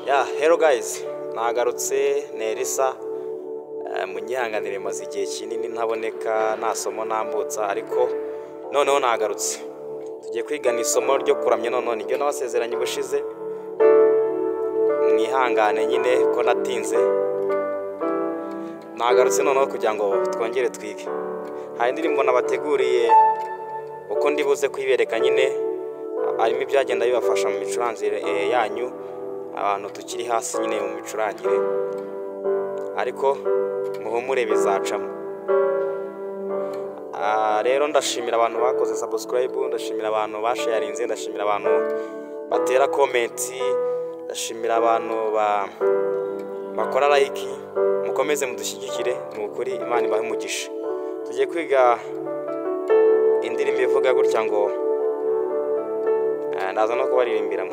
Hello guys, nagarutse Nerisa munyihanganire maze igihe kinini ntaboneka nasomo nambutsa ariko noneho nagarutse tugiye kwigana isomo ryo kuramya none nibyo nabasezeranye ubushize mwihangane nyine ko natinze nagarutse noneho kugira ngo twongere twige hari indirimbo nabateguriye uko ndibuze kwibereka nyine harimo ibyagenda bibafasha mu micuranzire yanyu abantu tukiri hasi nyine mu micurangire ariko muhumure bizacamo. Rero ndashimira abantu bakoze subscribe, ndashimira abantu basharinze, ndashimira abantu batera comment, ndashimira abantu bakora like, mukomeze mudushyigikire n'ukuri Imana ibahe umugisha. Tugiye kwiga indirimbo ivuga gutya ngo ndaza no kubaririmbira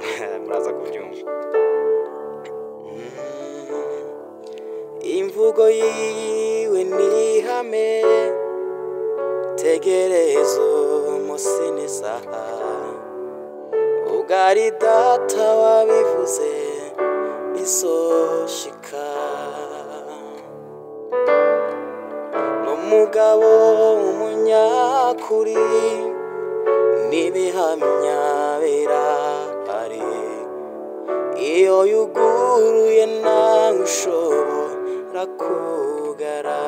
muraza kubyumva. Imvugo yiwe nihame tegerezo musinisa ugari data wabivuze bisoshika n'umugabo umunyakuri n'ibihamya birahari iyo yuguruye nawe ushobora kugara.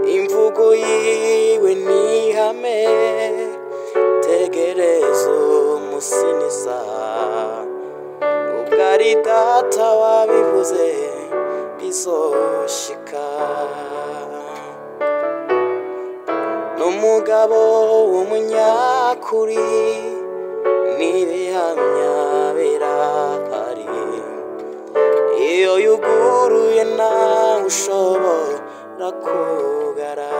Imvugo yiwe nihame tegerezo musinisa ubwari data wabivuze bizoshika n'umugabo w'umunyakuri n'ibihamya birahari iyo yuguruye nawe ushobora kugara.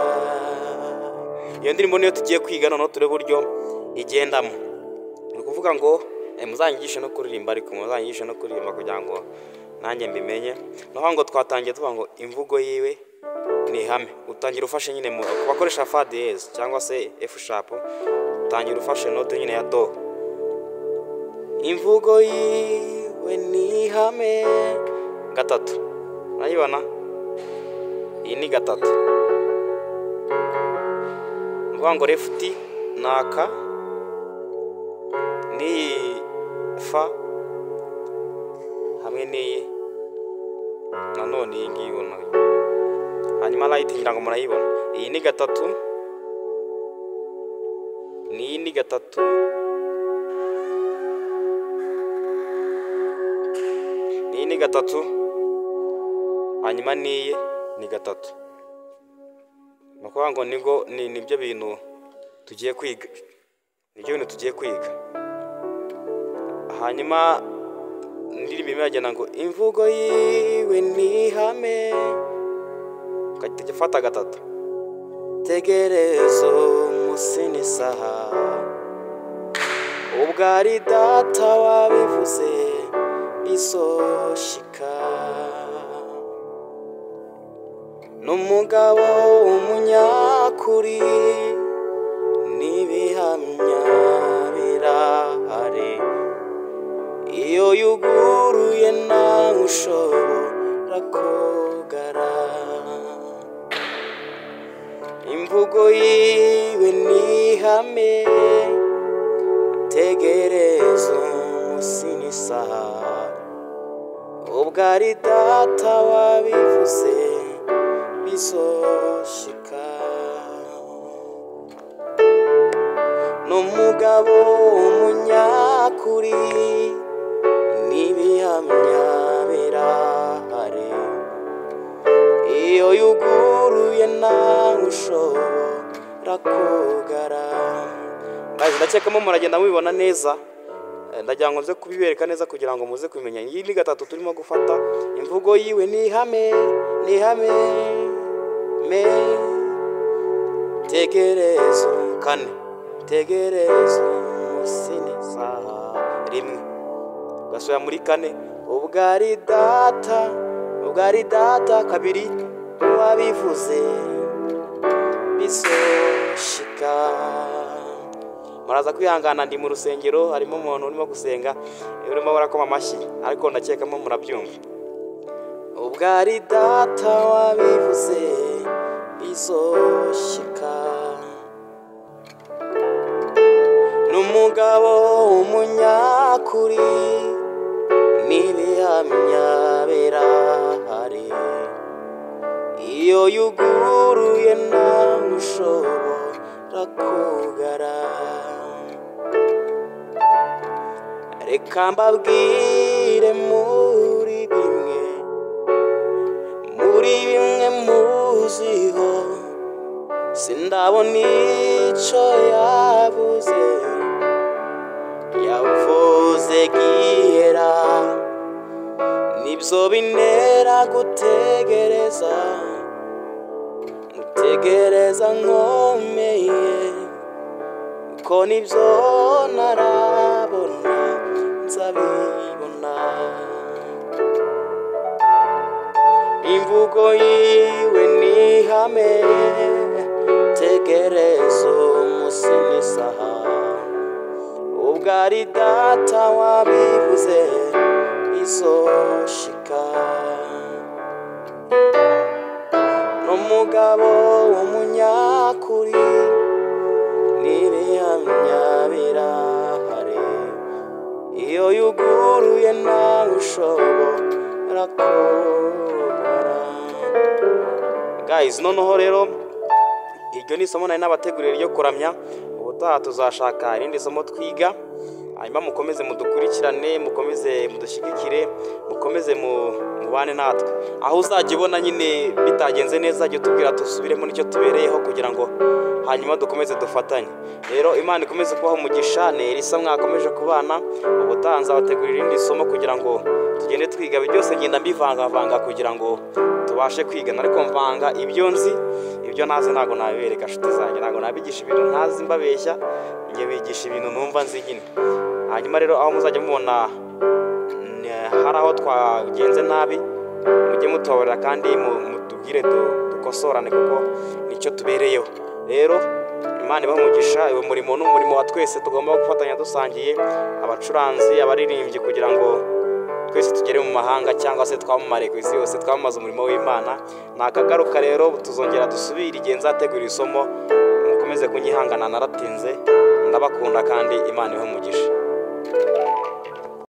Iyo ndirimbo niyo tugiye kwiga noneho turebe uburyo igendamo. Ni ukuvuga ngo muzanyigishe no kuririmba ariko muzanyigishe no kuririmba kugira ngo nanjye mbimenye. Naho ngo twatangiye tuvuga ngo imvugo yiwe ni ihame. Utangira ufashe nyine mu bakoresha fa dièse cyangwa se F sharp, utangira ufashe note nyine ya do. Imvugo yiwe ni ihame gatatu. Urayibona? Iyi ni gatatu. Nuvuga ngo left naka ni fa hamwe n'iyi nanone iyi ngiyi ubona, hanyuma right ngira ngo murayibona. Iyi ni gatatu, n'iyi ni gatatu, n'iyi ni gatatu, hanyuma n'iyi ni gatatu. Nukuvuga ngo nibyo bintu tugiye kwiga, nibyo bintu tugiye kwiga. Hanyuma ndirimbo imagena ngo imvugo yiwe nihame ukajya fata gatatu tegerezo musinisa ubwari data wabivuze bisoshika n'umugabo umunyakuri n'ibihamya birahari iyo yuguruye nawe ushobora kugara. Imvugo yiwe nihame tegerezo musinisa ubwari data wabivuze bizoshika n'umugabo umunyakuri n'ibihamya birahari iyo yuguruye nawe ushobora kugara. Ndakekamo muragenda mubibona neza, ndagira ngo nze kubibereka neza kugira ngo muze kumenya. Iyi ni gatatu turimo gufata. Imvugo yiwe nihame nihame me tegerezo kane tegerezo musinisa rimwe gasoya muri kane ubwari data kabiri wabivuze bisoshika muraza kwihangana ndi mu rusengero harimo umuntu urimo gusenga urimo barakoma amashyi ariko ndakekamo murabyumva ubwo ari data wabivuze bizoshika n'umugabo w'umunyakuri n'ibihamya birahari iyo yuguruye nawe ushobora kugara reka mbabwire muri bimwe muziho sindabona ico yavuze gihera nibyo bintera gutegereza nkomeye ko nibyo narabona nzabibona imvugo yiwe nihame tegereza umunsi n'isaha ubwo ari data wabivuze bizoshika n'umugabo w'umunyakuri n'ibihamya birahari iyo yuguruye nawe ushobora kugara guys noneho rero iryo ni isomo nari nabategurira ryo kuramya ubutaha tuzashaka irindi somo twiga hanyuma mukomeze mudukurikirane mukomeze mudushyigikire mukomeze mubane natwe aho uzajya ubona nyine bitagenze neza jya tubwira dusubiremo nicyo tubereyeho kugira ngo hanyuma dukomeze dufatanye rero Imana ikomeze kubaho umugisha Nelisa mwakomeje kubana ubutaha nzabategurira irindi somo kugira ngo tugende twiga byose ngenda mbivanga kugira ngo tubashe kwigana ariko mvanga ibyo nzi ibyo nazi ntago nabibereka nshuti zanjye ntago nabigisha ibintu ntazi mbabeshya njye bigisha ibintu numva nzi nyine hanyuma rero aho muzajya mubona hari aho twagenze nabi mujye mutubabarira kandi mutubwire dukosorane kuko nicyo tubereyeho rero Imana ibahe umugisha uwo murimo n'umurimo wa twese tugomba gufatanya dusangiye abacuranzi abaririmbyi kugira ngo twese tugere mu mahanga cyangwa se twamamare ku isi yose twamamaza umurimo w'Imana nakagaruka rero tuzongera dusubira igihe nzategura isomo mukomeze kunyihangana naratinze ndabakunda kandi Imana ibahe umugisha